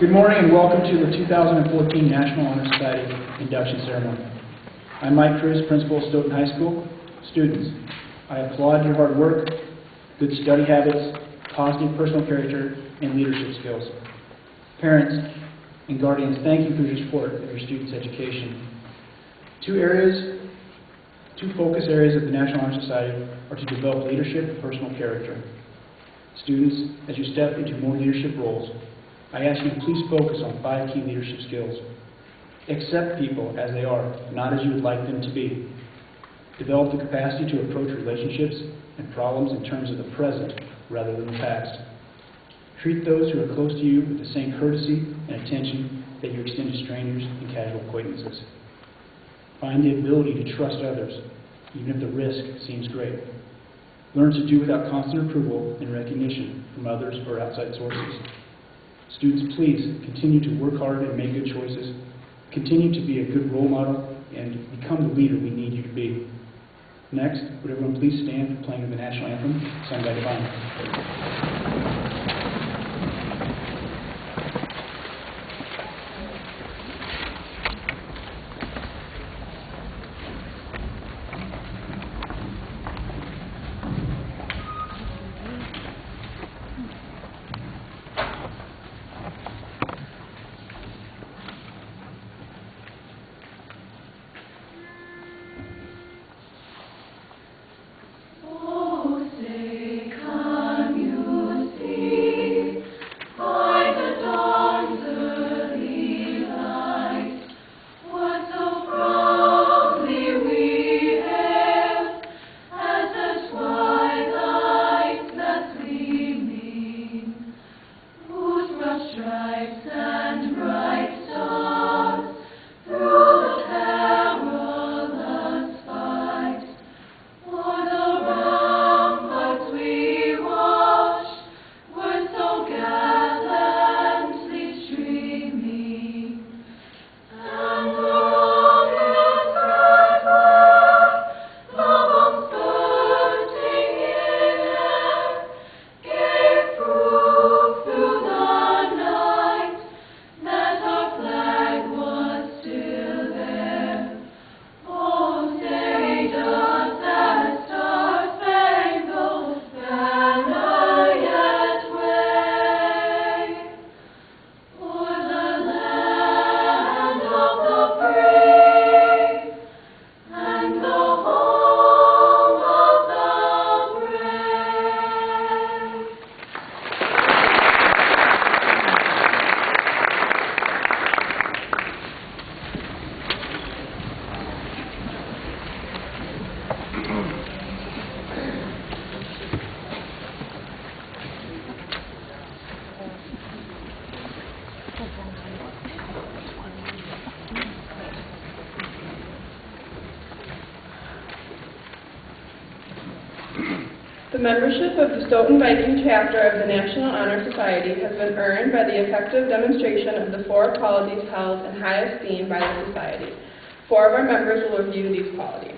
Good morning and welcome to the 2014 National Honor Society Induction Ceremony. I'm Mike Cruz, Principal of Stoughton High School. Students, I applaud your hard work, good study habits, positive personal character, and leadership skills. Parents and guardians, thank you for your support of your students' education. Two focus areas of the National Honor Society are to develop leadership and personal character. Students, as you step into more leadership roles, I ask you to please focus on 5 key leadership skills. Accept people as they are, not as you would like them to be. Develop the capacity to approach relationships and problems in terms of the present rather than the past. Treat those who are close to you with the same courtesy and attention that you extend to strangers and casual acquaintances. Find the ability to trust others, even if the risk seems great. Learn to do without constant approval and recognition from others or outside sources. Students, please continue to work hard and make good choices. Continue to be a good role model and become the leader we need you to be. Next, would everyone please stand for playing the national anthem sung by Divine. The membership of the Stoughton Viking chapter of the National Honor Society has been earned by the effective demonstration of the 4 qualities held in high esteem by the Society. 4 of our members will review these qualities.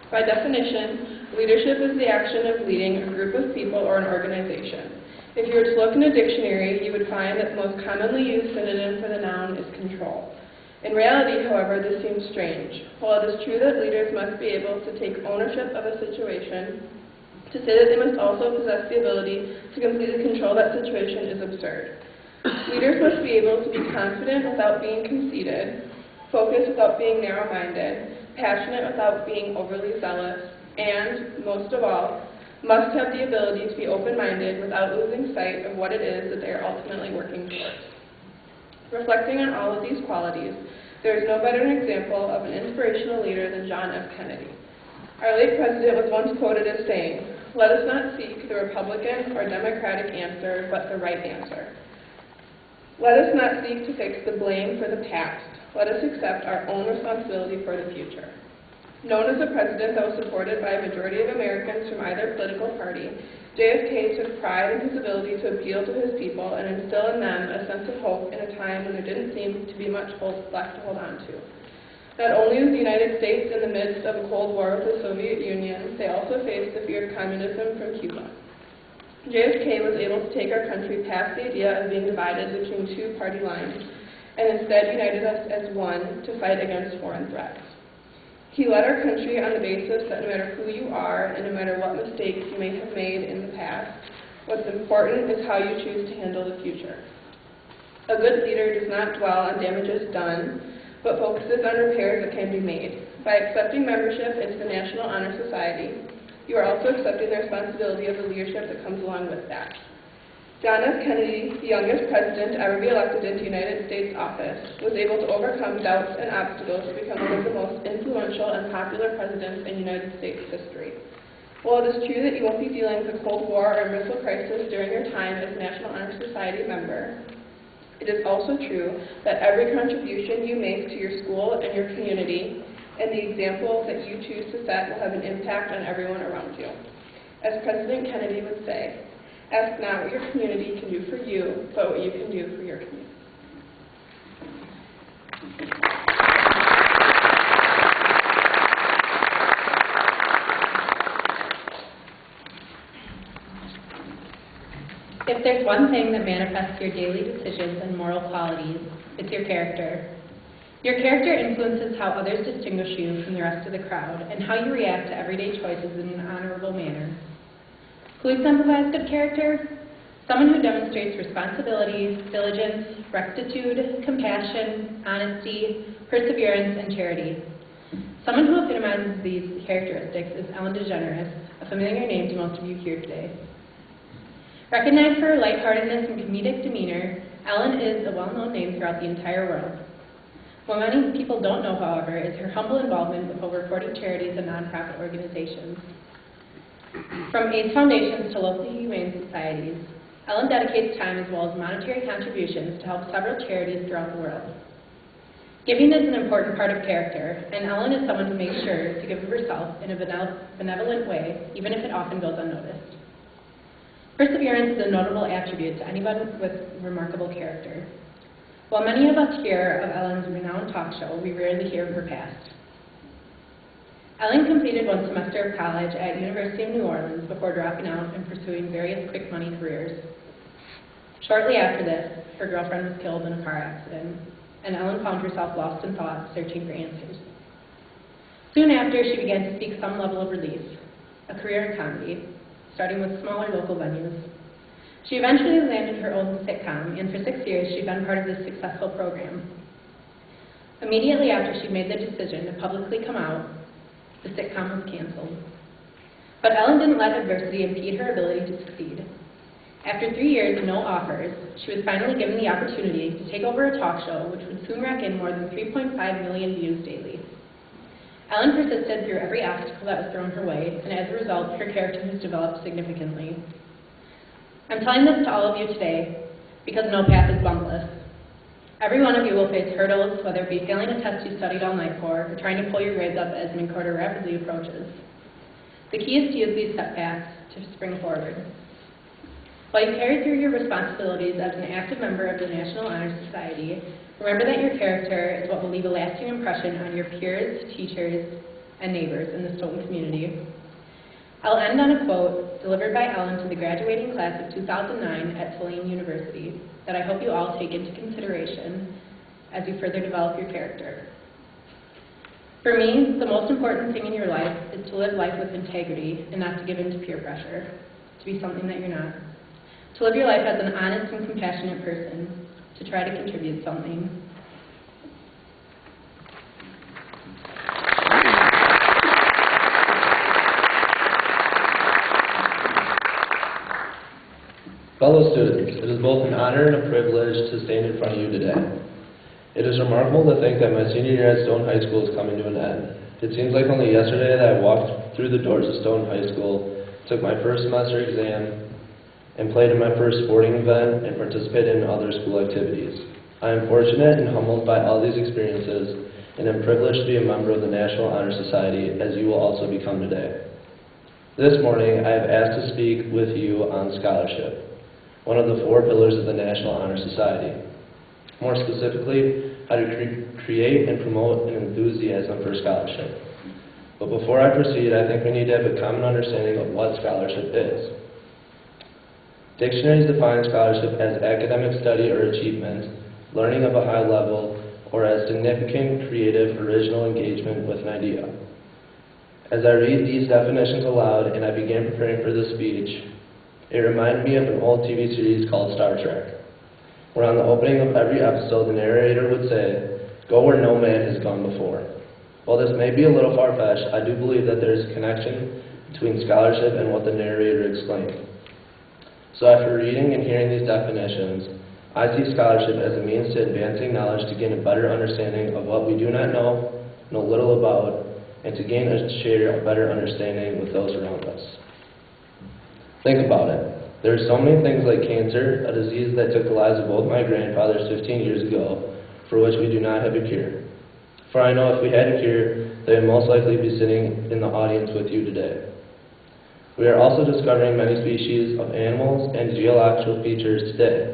By definition, leadership is the action of leading a group of people or an organization. If you were to look in a dictionary, you would find that the most commonly used synonym for the noun is control. In reality, however, this seems strange. While it is true that leaders must be able to take ownership of a situation, to say that they must also possess the ability to completely control that situation is absurd. Leaders must be able to be confident without being conceited, focused without being narrow-minded, passionate without being overly zealous, and, most of all, must have the ability to be open-minded without losing sight of what it is that they are ultimately working towards. Reflecting on all of these qualities, there is no better example of an inspirational leader than John F. Kennedy. Our late president was once quoted as saying, "Let us not seek the Republican or Democratic answer, but the right answer. Let us not seek to fix the blame for the past. Let us accept our own responsibility for the future." Known as a president that was supported by a majority of Americans from either political party, JFK took pride in his ability to appeal to his people and instill in them a sense of hope in a time when there didn't seem to be much hope left to hold on to. Not only was the United States in the midst of a Cold War with the Soviet Union, they also faced the fear of communism from Cuba. JFK was able to take our country past the idea of being divided between two party lines and instead united us as one to fight against foreign threats. He led our country on the basis that no matter who you are and no matter what mistakes you may have made in the past, what's important is how you choose to handle the future. A good leader does not dwell on damages done, but focuses on repairs that can be made. By accepting membership into the National Honor Society, you are also accepting the responsibility of the leadership that comes along with that. John F. Kennedy, the youngest president to ever be elected into United States office, was able to overcome doubts and obstacles to become one of the most influential and popular presidents in United States history. While it is true that you won't be dealing with a Cold War or a missile crisis during your time as a National Honor Society member, it is also true that every contribution you make to your school and your community and the examples that you choose to set will have an impact on everyone around you. As President Kennedy would say, ask not what your community can do for you, but what you can do for your community. If there's one thing that manifests your daily decisions and moral qualities, it's your character. Your character influences how others distinguish you from the rest of the crowd and how you react to everyday choices in an honorable manner. Who exemplifies good character? Someone who demonstrates responsibility, diligence, rectitude, compassion, honesty, perseverance, and charity. Someone who epitomizes these characteristics is Ellen DeGeneres, a familiar name to most of you here today. Recognized for her lightheartedness and comedic demeanor, Ellen is a well-known name throughout the entire world. What many people don't know, however, is her humble involvement with over 40 charities and nonprofit organizations. From AIDS foundations to local humane societies, Ellen dedicates time as well as monetary contributions to help several charities throughout the world. Giving is an important part of character, and Ellen is someone who makes sure to give of herself in a benevolent way, even if it often goes unnoticed. Perseverance is a notable attribute to anyone with remarkable character. While many of us hear of Ellen's renowned talk show, we rarely hear of her past. Ellen completed one semester of college at University of New Orleans before dropping out and pursuing various quick money careers. Shortly after this, her girlfriend was killed in a car accident, and Ellen found herself lost in thought, searching for answers. Soon after, she began to seek some level of relief, a career in comedy, starting with smaller local venues. She eventually landed her own sitcom, and for 6 years she'd been part of this successful program. Immediately after she made the decision to publicly come out, the sitcom was canceled. But Ellen didn't let adversity impede her ability to succeed. After 3 years and no offers, she was finally given the opportunity to take over a talk show which would soon rack in more than 3.5 million views daily. Ellen persisted through every obstacle that was thrown her way, and as a result, her character has developed significantly. I'm telling this to all of you today because no path is bumpless. Every one of you will face hurdles, whether it be failing a test you studied all night for, or trying to pull your grades up as mid-quarter rapidly approaches. The key is to use these setbacks to spring forward. While you carry through your responsibilities as an active member of the National Honor Society, remember that your character is what will leave a lasting impression on your peers, teachers, and neighbors in the Stoughton community. I'll end on a quote delivered by Ellen to the graduating class of 2009 at Tulane University that I hope you all take into consideration as you further develop your character. For me, the most important thing in your life is to live life with integrity and not to give in to peer pressure, to be something that you're not. To live your life as an honest and compassionate person, to try to contribute something. Fellow students, it is both an honor and a privilege to stand in front of you today. It is remarkable to think that my senior year at Stoughton High School is coming to an end. It seems like only yesterday that I walked through the doors of Stoughton High School, took my first semester exam, and played in my first sporting event and participated in other school activities. I am fortunate and humbled by all these experiences, and am privileged to be a member of the National Honor Society, as you will also become today. This morning, I have asked to speak with you on scholarship, one of the 4 pillars of the National Honor Society. More specifically, how to create and promote an enthusiasm for scholarship. But before I proceed, I think we need to have a common understanding of what scholarship is. Dictionaries define scholarship as academic study or achievement, learning of a high level, or as significant, creative, original engagement with an idea. As I read these definitions aloud and I began preparing for this speech, it reminded me of an old TV series called Star Trek, where on the opening of every episode the narrator would say, "Go where no man has gone before." While this may be a little far-fetched, I do believe that there is a connection between scholarship and what the narrator explained. So after reading and hearing these definitions, I see scholarship as a means to advancing knowledge to gain a better understanding of what we do not know little about, and to gain and share a better understanding with those around us. Think about it. There are so many things like cancer, a disease that took the lives of both my grandfathers 15 years ago, for which we do not have a cure. For I know if we had a cure, they would most likely be sitting in the audience with you today. We are also discovering many species of animals and geological features today.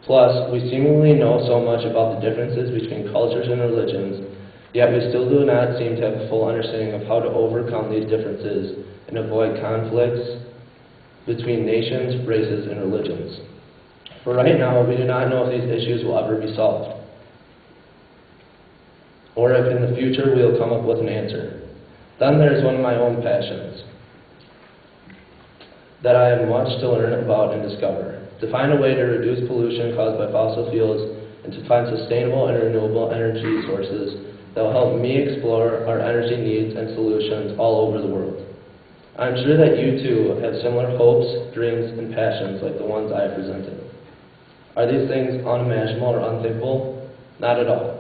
Plus, we seemingly know so much about the differences between cultures and religions, yet we still do not seem to have a full understanding of how to overcome these differences and avoid conflicts between nations, races, and religions. For right now, we do not know if these issues will ever be solved, or if in the future we will come up with an answer. Then there is one of my own passions that I have much to learn about and discover. To find a way to reduce pollution caused by fossil fuels and to find sustainable and renewable energy sources that will help me explore our energy needs and solutions all over the world. I'm sure that you too have similar hopes, dreams, and passions like the ones I have presented. Are these things unimaginable or unthinkable? Not at all.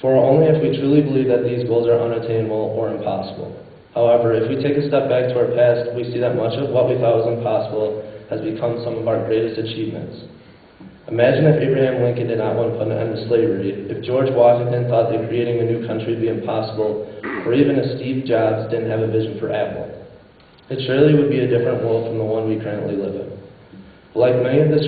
For only if we truly believe that these goals are unattainable or impossible. However, if we take a step back to our past, we see that much of what we thought was impossible has become some of our greatest achievements. Imagine if Abraham Lincoln did not want to put an end to slavery, if George Washington thought that creating a new country would be impossible, or even if Steve Jobs didn't have a vision for Apple. It surely would be a different world from the one we currently live in. Like many of the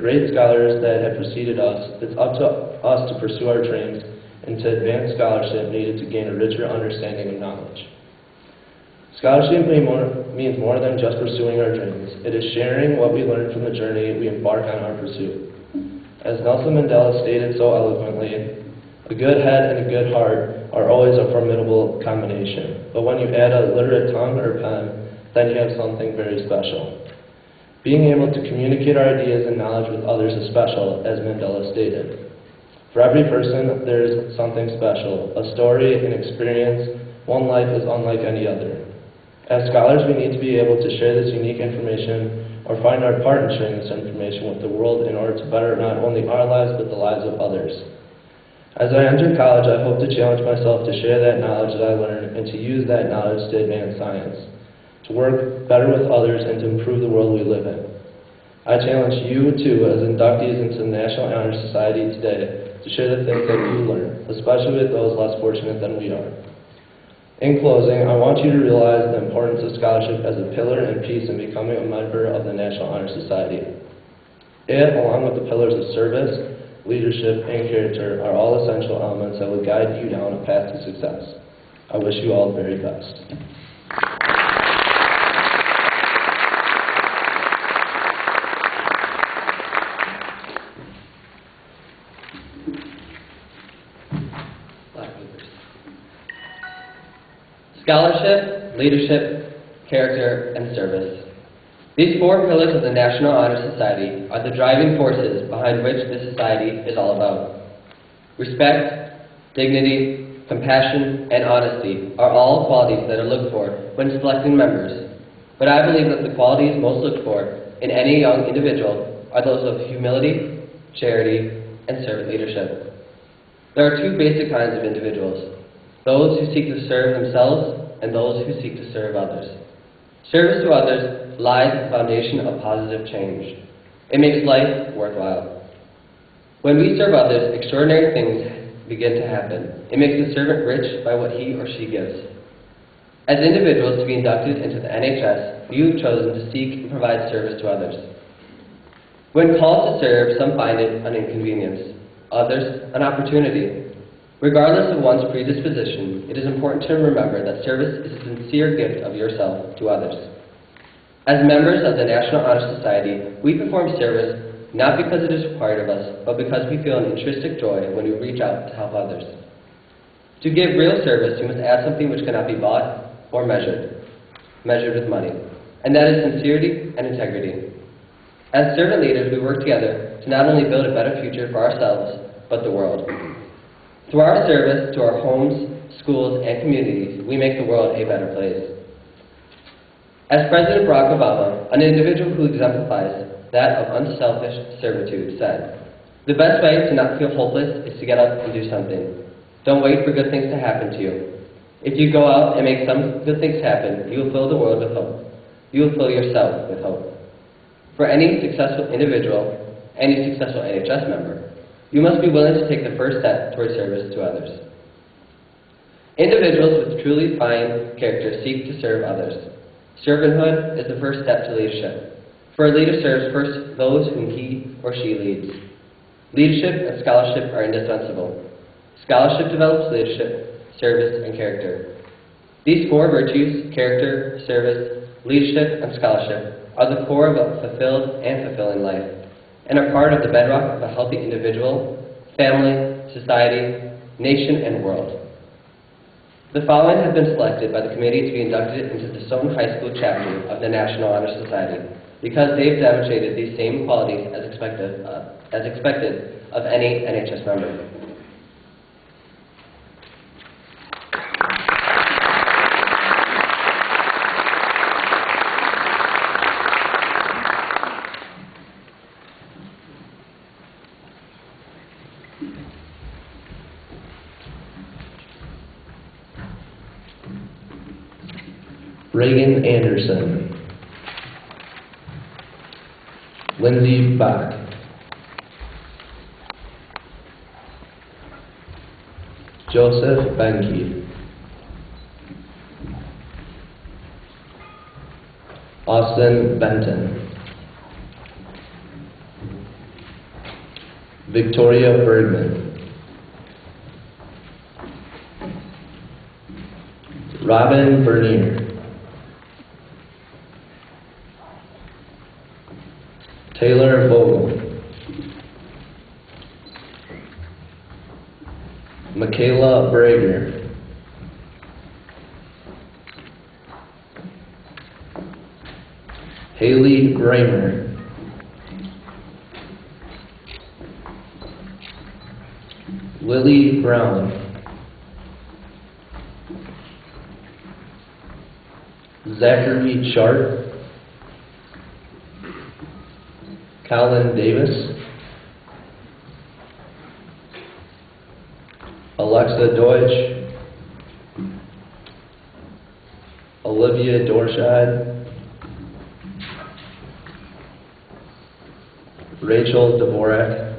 great scholars that have preceded us, it's up to us to pursue our dreams and to advance scholarship needed to gain a richer understanding of knowledge. Scholarship means more than just pursuing our dreams. It is sharing what we learn from the journey we embark on our pursuit. As Nelson Mandela stated so eloquently, a good head and a good heart are always a formidable combination. But when you add a literate tongue or pen, then you have something very special. Being able to communicate our ideas and knowledge with others is special, as Mandela stated. For every person, there is something special, a story, an experience. One life is unlike any other. As scholars, we need to be able to share this unique information or find our part in sharing this information with the world in order to better not only our lives, but the lives of others. As I enter college, I hope to challenge myself to share that knowledge that I learned and to use that knowledge to advance science, to work better with others, and to improve the world we live in. I challenge you, too, as inductees into the National Honor Society today, to share the things that you learn, especially with those less fortunate than we are. In closing, I want you to realize the importance of scholarship as a pillar and piece in becoming a member of the National Honor Society. It, along with the pillars of service, leadership, and character, are all essential elements that will guide you down a path to success. I wish you all the very best. Scholarship, leadership, character, and service. These four pillars of the National Honor Society are the driving forces behind which this society is all about. Respect, dignity, compassion, and honesty are all qualities that are looked for when selecting members. But I believe that the qualities most looked for in any young individual are those of humility, charity, and servant leadership. There are two basic kinds of individuals: those who seek to serve themselves and those who seek to serve others. Service to others lies at the foundation of positive change. It makes life worthwhile. When we serve others, extraordinary things begin to happen. It makes the servant rich by what he or she gives. As individuals to be inducted into the NHS, you have chosen to seek and provide service to others. When called to serve, some find it an inconvenience, others an opportunity. Regardless of one's predisposition, it is important to remember that service is a sincere gift of yourself to others. As members of the National Honor Society, we perform service not because it is required of us, but because we feel an intrinsic joy when we reach out to help others. To give real service, you must add something which cannot be bought or measured with money, and that is sincerity and integrity. As servant leaders, we work together to not only build a better future for ourselves, but the world. Through our service to our homes, schools, and communities, we make the world a better place. As President Barack Obama, an individual who exemplifies that of unselfish servitude, said, "The best way to not feel hopeless is to get up and do something. Don't wait for good things to happen to you. If you go out and make some good things happen, you will fill the world with hope. You will fill yourself with hope." For any successful individual, any successful NHS member, you must be willing to take the first step towards service to others. Individuals with truly fine character seek to serve others. Servanthood is the first step to leadership, for a leader serves first those whom he or she leads. Leadership and scholarship are indispensable. Scholarship develops leadership, service, and character. These four virtues, character, service, leadership, and scholarship, are the core of a fulfilled and fulfilling life, and are part of the bedrock of a healthy individual, family, society, nation, and world. The following have been selected by the committee to be inducted into the Stoughton High School chapter of the National Honor Society because they've demonstrated these same qualities as expected of any NHS member. Reagan Anderson, Lindsay Bach, Joseph Benke, Austin Benton, Victoria Bergman, Robin Bernier, Taylor Vogel, Michaela Brager, Haley Bramer, Lily Brown, Zachary Sharp, Colin Davis, Alexa Deutsch, Olivia Dorshad, Rachel Dvorak,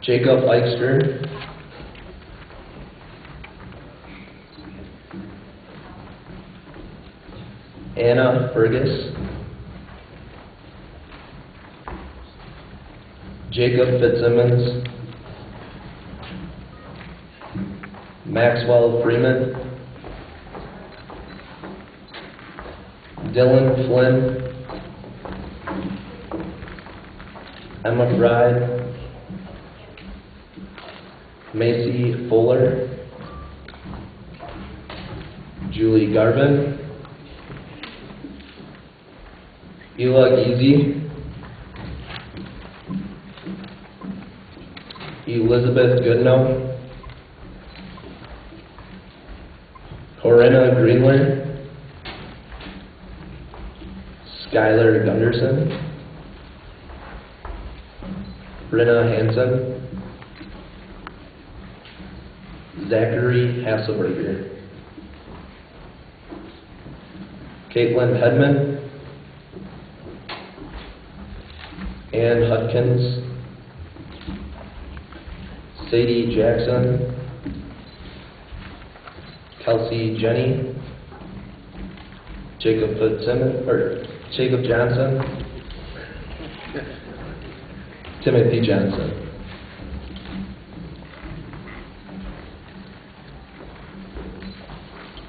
Jacob Eichster, Anna Fergus, Jacob Fitzsimmons, Maxwell Freeman, Dylan Flynn, Emma Bride, Macy Fuller, Julie Garvin, Ela Easy, Elizabeth Goodnow, Corinna Greenler, Skylar Gunderson, Brenna Hansen, Zachary Hasselberger, Caitlin Hedman, Ann Hudkins, Sadie Jackson, Kelsey Jenny, Jacob Johnson, Timothy Johnson.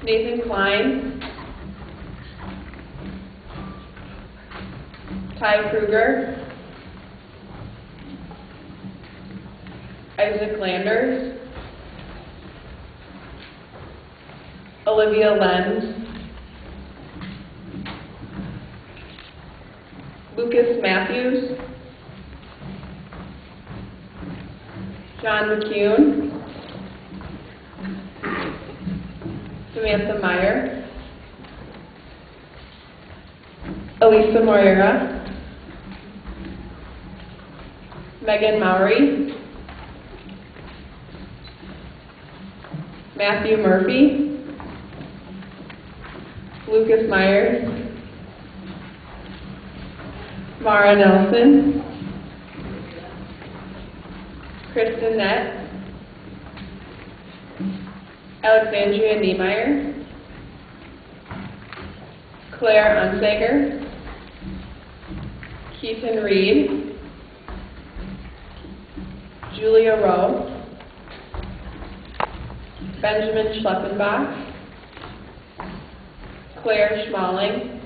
Nathan Klein, Ty Kruger, Isaac Landers, Olivia Lenz, Lucas Matthews, John McCune, Samantha Meyer, Elisa Moreira, Megan Mowry, Matthew Murphy, Lucas Myers, Mara Nelson, Kristen Nett, Alexandria Niemeyer, Claire Unsager, Keaton Reed, Julia Rowe, Benjamin Schleppenbach, Claire Schmalling,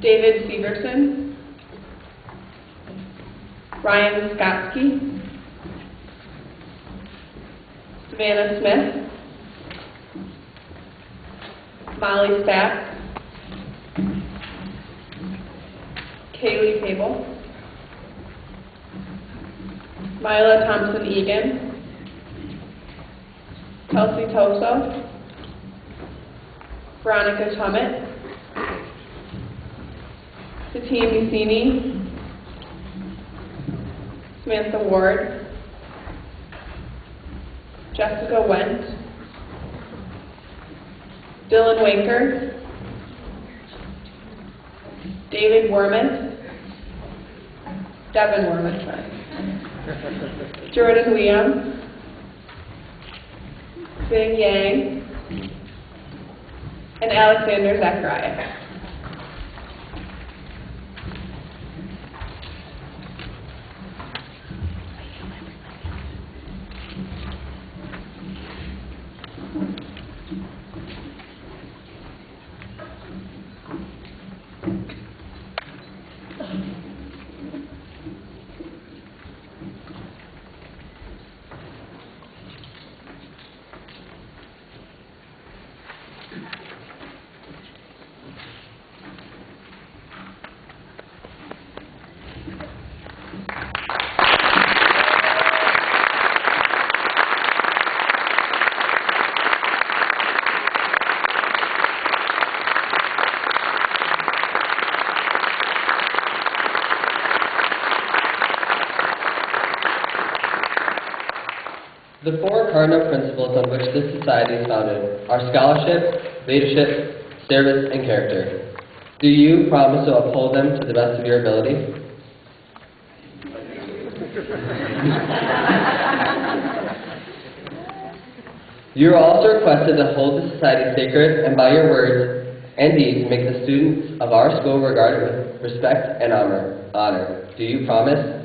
David Severson, Ryan Skotsky, Savannah Smith, Molly Stapp, Kaylee Table, Mila Thompson-Egan, Kelsey Toso, Veronica Tummet, Satine Buccini, Samantha Ward, Jessica Wendt, Dylan Wanker, David Wormuth, Devin Wormuth, sorry, Jordan Liam, Bing Yang, and Alexander Zachariah. The four cardinal principles on which this society is founded are scholarship, leadership, service, and character. Do you promise to uphold them to the best of your ability? You are also requested to hold the society sacred and by your words and deeds make the students of our school regarded with respect and honor. Do you promise?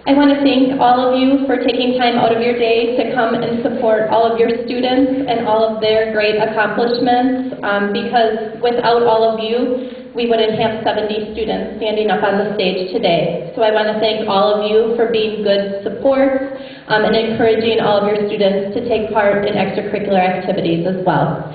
I want to thank all of you for taking time out of your day to come and support all of your students and all of their great accomplishments, because without all of you, we wouldn't have 70 students standing up on the stage today. So I want to thank all of you for being good supports and encouraging all of your students to take part in extracurricular activities as well.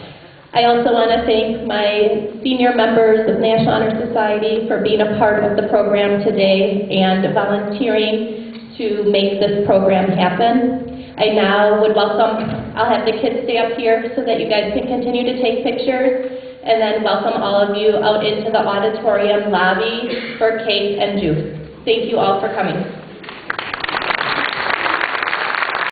I also want to thank my senior members of National Honor Society for being a part of the program today and volunteering to make this program happen. I now would welcome, I'll have the kids stay up here so that you guys can continue to take pictures, and then welcome all of you out into the auditorium lobby for cake and juice. Thank you all for coming.